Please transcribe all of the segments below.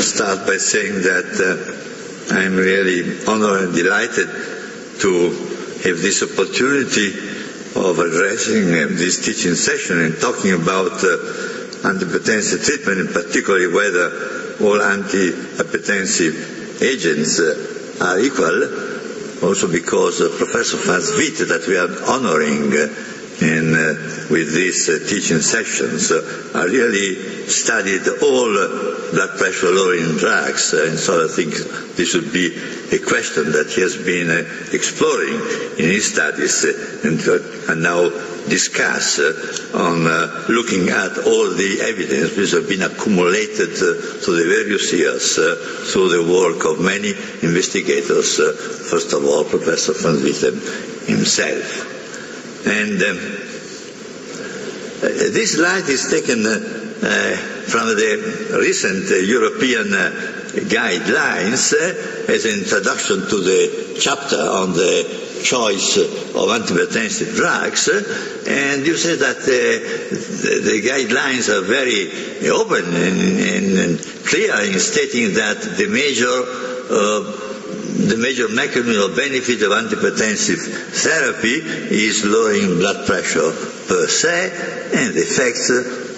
start by saying that I'm really honored and delighted to have this opportunity of addressing this teaching session and talking about antihypertensive treatment, and particularly whether all antihypertensive agents are equal, also because Professor Franz Witt, that we are honoring with these teaching sessions, really studied all blood pressure lowering drugs, and so I think this would be a question that he has been exploring in his studies and now discuss on looking at all the evidence which have been accumulated through the various years through the work of many investigators, first of all Professor Franz Witt himself. And this slide is taken from the recent European guidelines as an introduction to the chapter on the choice of antihypertensive drugs, and you say that the guidelines are very open and clear in stating that the major mechanism of benefit of antihypertensive therapy is lowering blood pressure per se, and the effects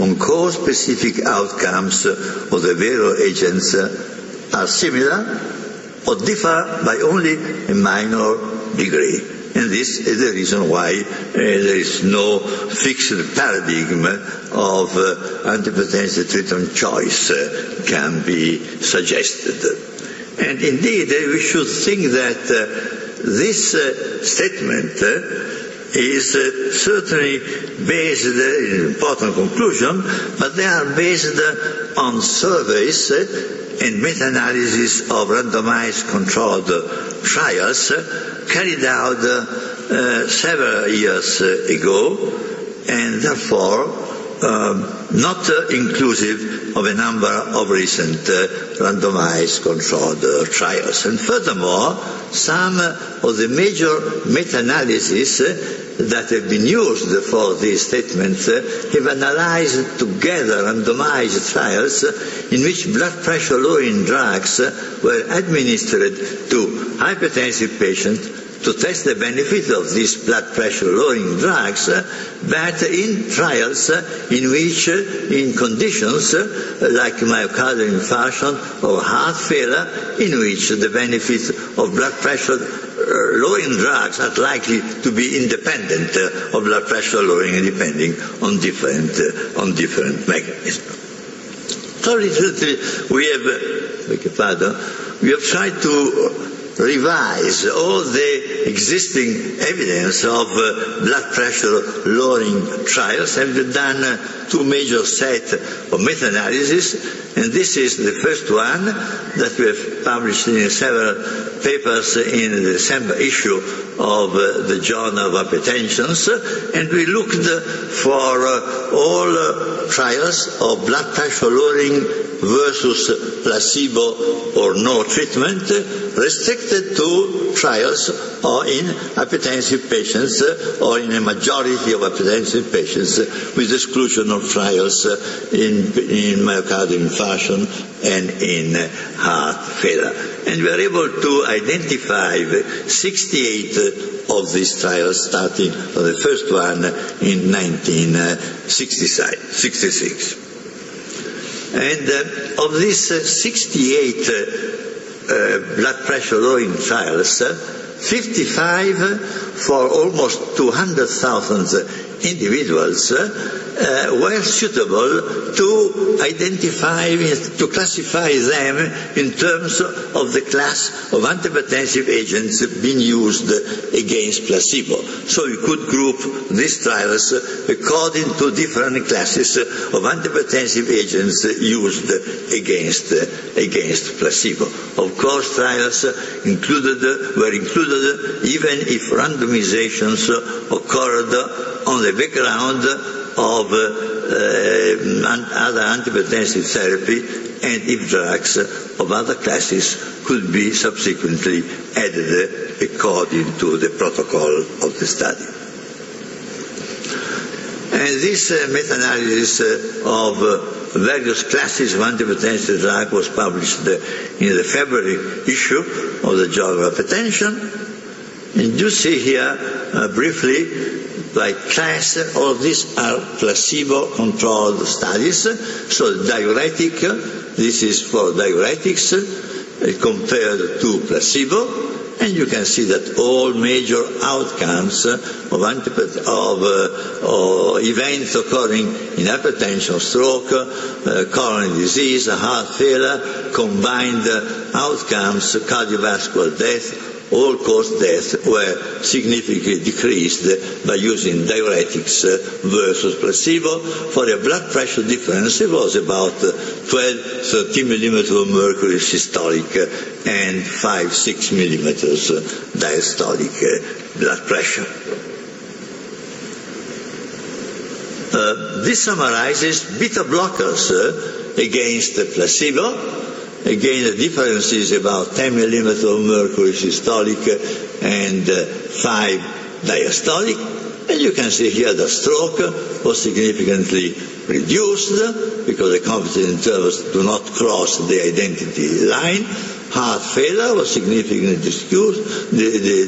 on cause-specific outcomes of the various agents are similar or differ by only a minor degree. And this is the reason why there is no fixed paradigm of antihypertensive treatment choice can be suggested. And indeed, we should think that this statement is certainly based, in an important conclusion, but they are based on surveys and meta-analysis of randomized controlled trials carried out several years ago, and therefore not inclusive of a number of recent randomized controlled trials. And furthermore, some of the major meta-analyses that have been used for these statements have analyzed together randomized trials in which blood pressure lowering drugs were administered to hypertensive patients to test the benefit of these blood pressure lowering drugs, but in trials in which, in conditions like myocardial infarction or heart failure, in which the benefits of blood pressure lowering drugs are likely to be independent of blood pressure lowering, depending on different mechanisms. So recently we have tried to revise all the existing evidence of blood pressure lowering trials, and we've done two major sets of meta-analysis, and this is the first one that we have published in several papers in the December issue of the Journal of Hypertension, and we looked for all trials of blood pressure lowering versus placebo or no treatment, restricted to trials or in hypertensive patients or in a majority of hypertensive patients, with exclusion of trials in myocardial infarction and in heart failure. And we are able to identify 68 of these trials, starting from the first one in 1966. And of these 68 blood pressure lowering trials, 55 for almost 200,000 individuals were suitable to classify them in terms of the class of antihypertensive agents being used against placebo. So you could group these trials according to different classes of antihypertensive agents used against placebo. Of course, trials were included even if randomizations occurred on the background of other antihypertensive therapy, and if drugs of other classes could be subsequently added according to the protocol of the study. And this meta-analysis of various classes of antihypertensive drug was published in the February issue of the Journal of Hypertension. And you see here briefly by class, all of these are placebo-controlled studies. So diuretic, this is for diuretics compared to placebo. And you can see that all major outcomes of events occurring in hypertension, stroke, coronary disease, heart failure, combined outcomes, cardiovascular death, all-cause death were significantly decreased by using diuretics versus placebo. For a blood pressure difference, it was about 12-13 millimeters of mercury systolic and 5-6 millimeters diastolic blood pressure. This summarizes beta blockers against the placebo. Again, the difference is about 10 millimeters of mercury systolic and 5 diastolic. And you can see here that stroke was significantly reduced because the confidence intervals do not cross the identity line. Heart failure was significantly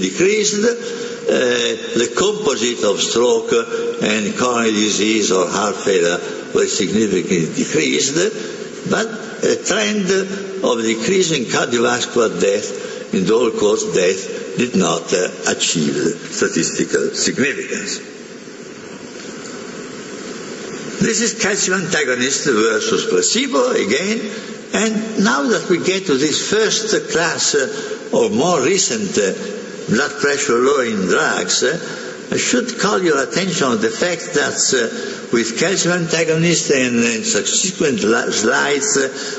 decreased. The composite of stroke and coronary disease or heart failure was significantly decreased. But a trend of decreasing cardiovascular death and all-cause death did not achieve statistical significance. This is calcium antagonist versus placebo again, and now that we get to this first class of more recent blood pressure lowering drugs, I should call your attention on the fact that with calcium antagonists and subsequent slides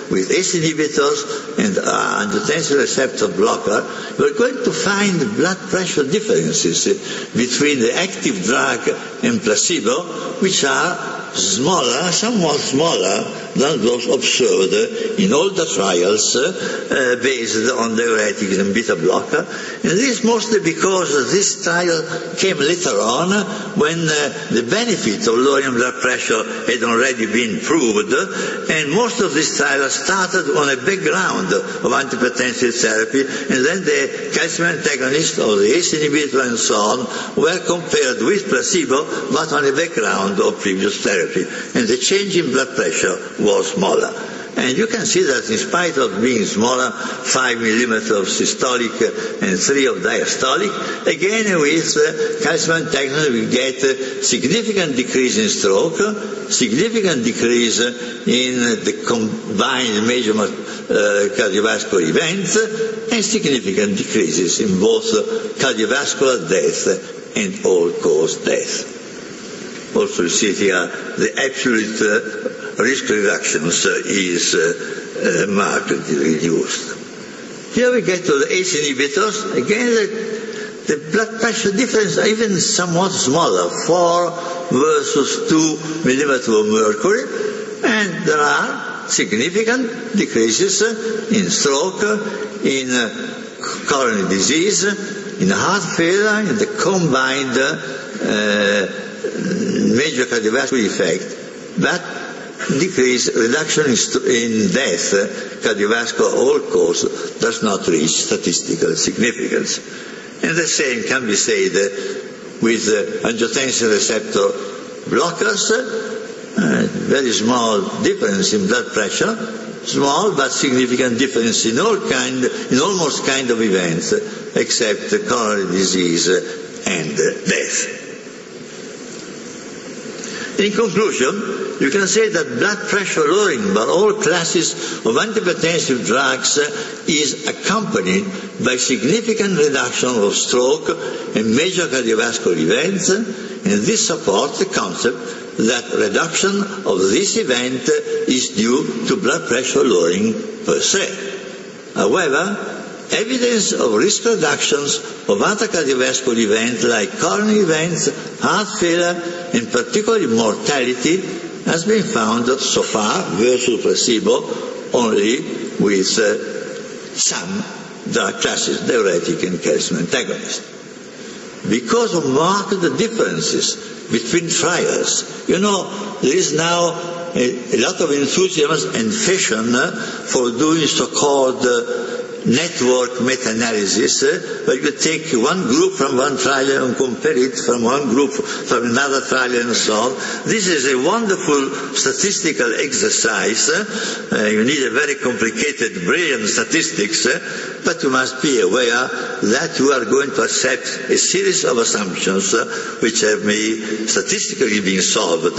with ACE inhibitors and angiotensin receptor blocker, we're going to find blood pressure differences between the active drug and placebo, which are smaller, somewhat smaller than those observed in all the trials based on diuretics and beta blocker. And this mostly because this trial came later on when the benefit of lowering blood pressure had already been proved, and most of these trials started on a background of antihypertensive therapy, and then the calcium antagonist or the ACE inhibitor and so on were compared with placebo, but on a background of previous therapy, and the change in blood pressure was smaller. And you can see that in spite of being smaller, 5 millimeters of systolic and 3 of diastolic, again with calcium antagonist we get significant decrease in stroke, significant decrease in the combined major cardiovascular events, and significant decreases in both cardiovascular death and all-cause death. Also you see here the absolute risk reductions is markedly reduced. Here we get to the ACE inhibitors. Again, the blood pressure difference is even somewhat smaller, 4 versus 2 millimeters of mercury, and there are significant decreases in stroke, in coronary disease, in heart failure, in the combined major cardiovascular effect, but reduction in death, cardiovascular all-cause, does not reach statistical significance. And the same can be said with angiotensin receptor blockers. Very small difference in blood pressure, small but significant difference in almost kind of events, except coronary disease and death. In conclusion, you can say that blood pressure lowering by all classes of antihypertensive drugs is accompanied by significant reduction of stroke and major cardiovascular events, and this supports the concept that reduction of this event is due to blood pressure lowering per se. However, evidence of risk reductions of other cardiovascular events like coronary events, heart failure, and particularly mortality has been found so far versus placebo only with some drug classes, diuretic and calcium antagonist. because of marked differences between trials. You know, there is now a lot of enthusiasm and fashion for doing so-called network meta-analysis, where you take one group from one trial and compare it from one group from another trial and so on. This is a wonderful statistical exercise. You need a very complicated, brilliant statistics, but you must be aware that you are going to accept a series of assumptions which have may statistically been solved,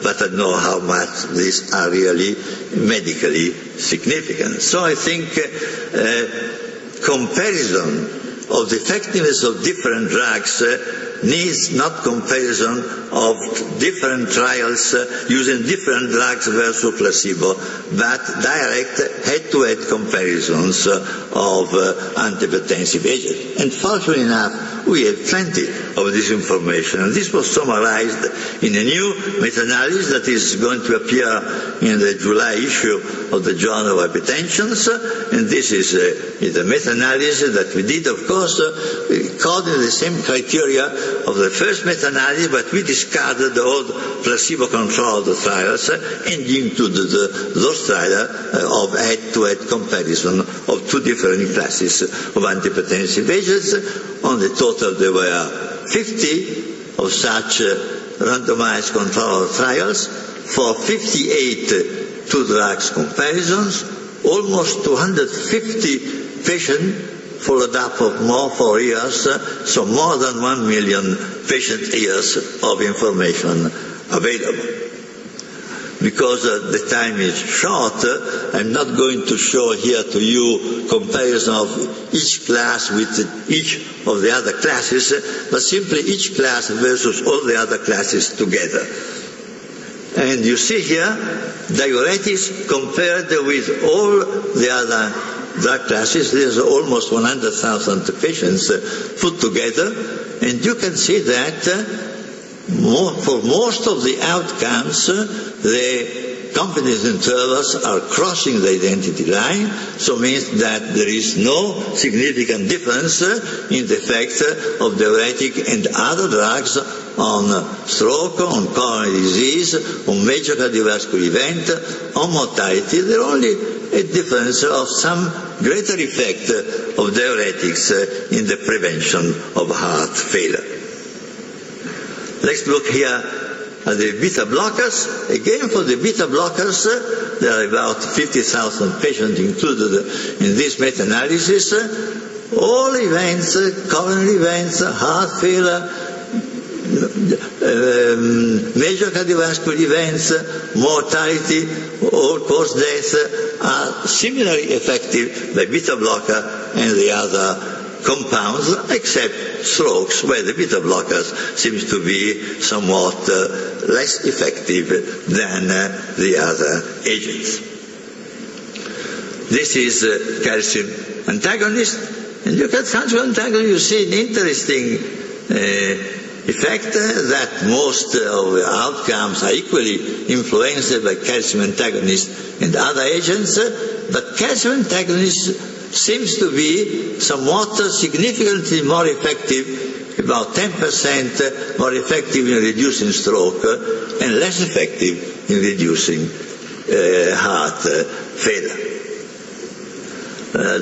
but I know how much these are really medically significant. So I think comparison of the effectiveness of different drugs needs not comparison of different trials using different drugs versus placebo, but direct head-to-head comparisons of antihypertensive agents. And fortunately enough, we have plenty of this information, and this was summarized in a new meta-analysis that is going to appear in the July issue of the Journal of Hypertension, and this is a meta-analysis that we did, of course, according to the same criteria of the first meta-analysis, but we discarded all placebo-controlled trials and included those trials of head-to-head comparison of two different classes of antihypertensive agents. On the total, there were 50 of such randomized controlled trials for 58 two drugs comparisons, almost 250 patients followed up for more 4 years, so more than 1 million patient years of information available. Because the time is short, I'm not going to show here to you comparison of each class with each of the other classes, but simply each class versus all the other classes together. And you see here diuretics compared with all the other drug classes. There's almost 100,000 patients put together, and you can see that for most of the outcomes, the confidence intervals are crossing the identity line, so means that there is no significant difference in the effect of diuretic and other drugs on stroke, on coronary disease, on major cardiovascular event, on mortality. There are only a difference of some greater effect of diuretics in the prevention of heart failure. Let's look here at the beta blockers. Again, for the beta blockers, there are about 50,000 patients included in this meta-analysis. All events, coronary events, heart failure, major cardiovascular events, mortality, all-cause death are similarly effective by beta blocker and the other compounds, except strokes, where the beta blockers seems to be somewhat less effective than the other agents. This is calcium antagonist, and you can calcium antagonist, you see an interesting effect that most of the outcomes are equally influenced by calcium antagonists and other agents, but calcium antagonists seems to be somewhat significantly more effective, about 10% more effective in reducing stroke and less effective in reducing heart failure.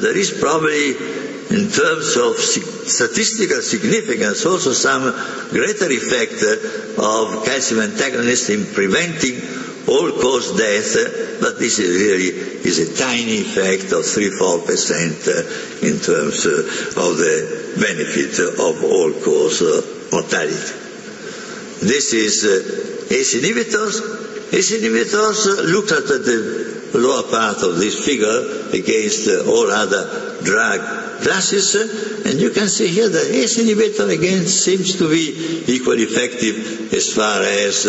There is probably, in terms of statistical significance, also some greater effect of calcium antagonists in preventing all-cause death, but this is a tiny effect of 3-4% in terms of the benefit of all-cause mortality. This is ACE inhibitors. ACE inhibitors looked at the lower part of this figure against all other drug classes, and you can see here that ACE inhibitor again seems to be equally effective as far as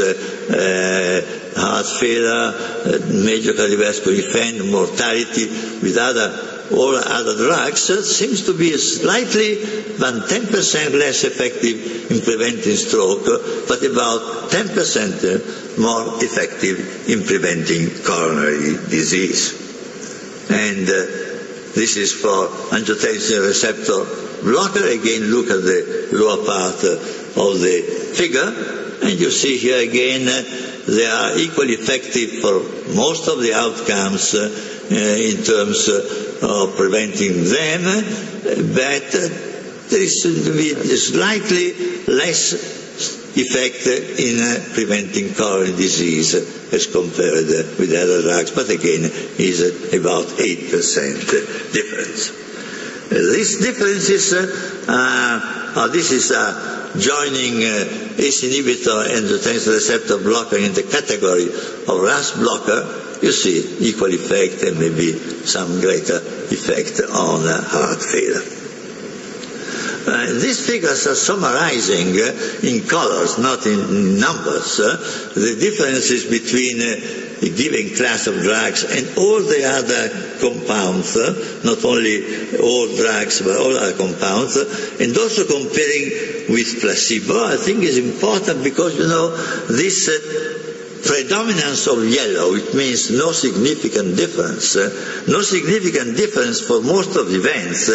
heart failure, major cardiovascular event, mortality with all other drugs. Seems to be slightly than 10% less effective in preventing stroke, but about 10% more effective in preventing coronary disease. And This is for angiotensin receptor blocker. Again, look at the lower part of the figure, and you see here again they are equally effective for most of the outcomes in terms of preventing them, but there is slightly less effect in preventing coronary disease as compared with other drugs, but again is about 8% difference. These differences this is joining ACE inhibitor and angiotensin receptor blocker in the category of RAS blocker. You see equal effect and maybe some greater effect on heart failure. These figures are summarizing in colors, not in numbers, the differences between a given class of drugs and all the other compounds, not only all drugs but all other compounds, and also comparing with placebo. I think is important because, you know, this predominance of yellow, it means no significant difference. No significant difference for most of the events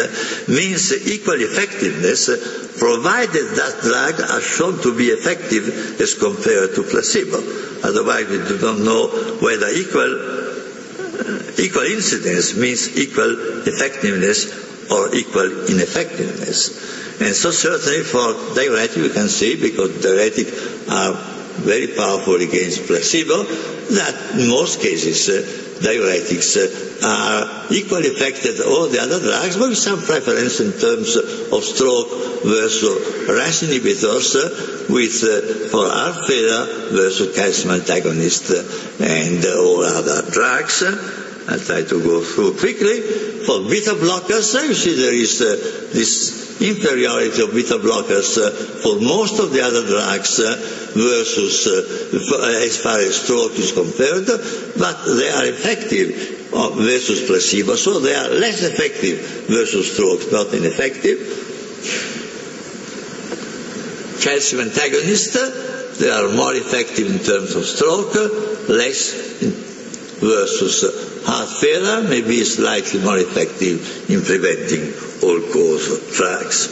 means equal effectiveness, provided that drug are shown to be effective as compared to placebo. Otherwise we do not know whether equal incidence means equal effectiveness or equal ineffectiveness. And so certainly for diuretic we can see, because diuretics are very powerful against placebo, that in most cases diuretics are equally effective all the other drugs, but with some preference in terms of stroke versus RAS inhibitors, with for heart failure versus calcium antagonist and all other drugs. I'll try to go through quickly. For beta blockers, you see there is this inferiority of beta blockers for most of the other drugs versus as far as stroke is compared, but they are effective versus placebo, so they are less effective versus stroke, not ineffective. Calcium antagonists, they are more effective in terms of stroke, less versus heart failure, maybe slightly more effective in preventing all-cause drugs.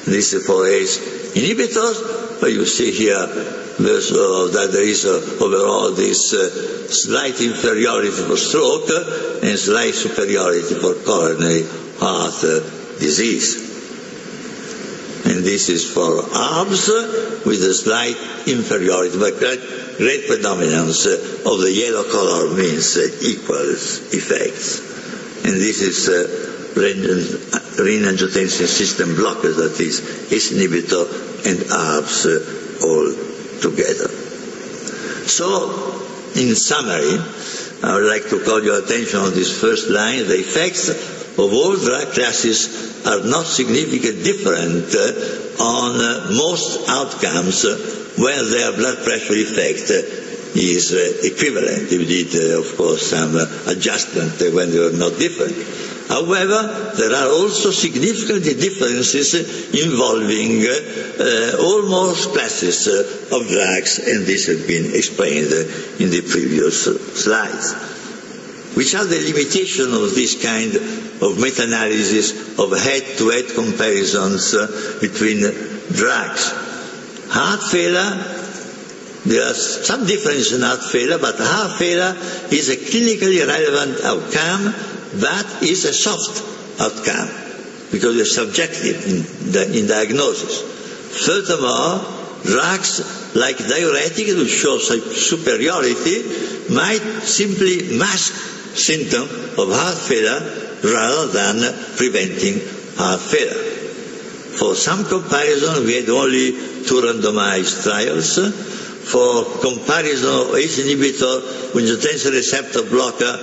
This is for ACE inhibitors, but you see here that there is overall this slight inferiority for stroke and slight superiority for coronary heart disease. And this is for ARBs with a slight inferiority, but great predominance of the yellow color means equal effects. And this is renin-angiotensin system blockers, that is ACE inhibitor and ARBs all together. So, in summary, I would like to call your attention on this first line. The effects of all drug classes are not significantly different on most outcomes when their blood pressure effect is equivalent. We did, of course, some adjustment when they were not different. However, there are also significant differences involving almost classes of drugs, and this has been explained in the previous slides. Which are the limitations of this kind of meta-analysis of head-to-head comparisons between drugs? Heart failure, there are some differences in heart failure, but heart failure is a clinically relevant outcome, but is a soft outcome, because it's subjective in diagnosis. Furthermore, drugs like diuretics, which show superiority, might simply mask symptoms of heart failure rather than preventing heart failure. For some comparison, we had only 2 randomized trials. For comparison of ACE inhibitor with angiotensin receptor blocker,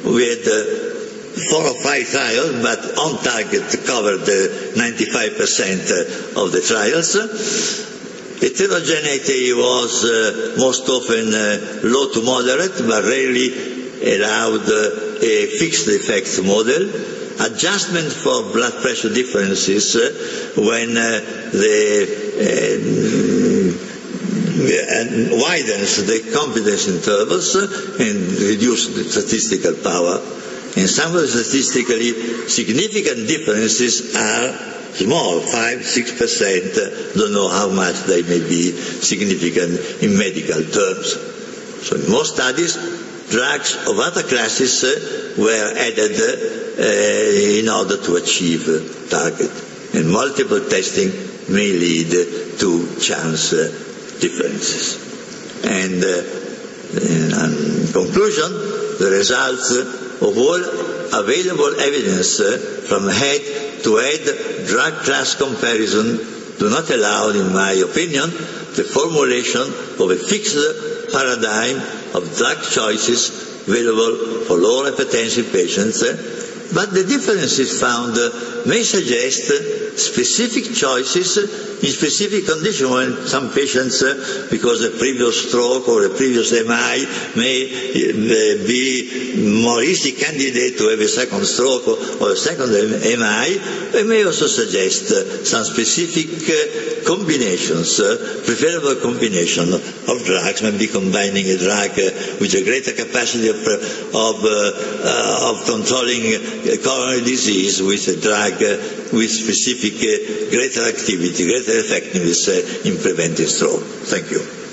we had 4 or 5 trials, but on target covered 95% of the trials. Heterogeneity was most often low to moderate, but rarely allowed a fixed effect model. Adjustment for blood pressure differences when widens the confidence intervals and reduce the statistical power. And some of the statistically significant differences are small, 5–6%, don't know how much they may be significant in medical terms. So in most studies, drugs of other classes were added in order to achieve target. And multiple testing may lead to chance differences. And in conclusion, the results of all available evidence from head-to-head drug class comparison do not allow, in my opinion, the formulation of a fixed paradigm of drug choices available for low hypertensive patients, but the differences found may suggest specific choices in specific conditions when some patients, because a previous stroke or a previous MI, may be more easy candidate to have a second stroke or a second MI. It may also suggest some specific combinations, preferable combination of drugs, maybe combining a drug with a greater capacity of controlling coronary disease with a drug with specific greater activity, greater effectiveness in preventing stroke. Thank you.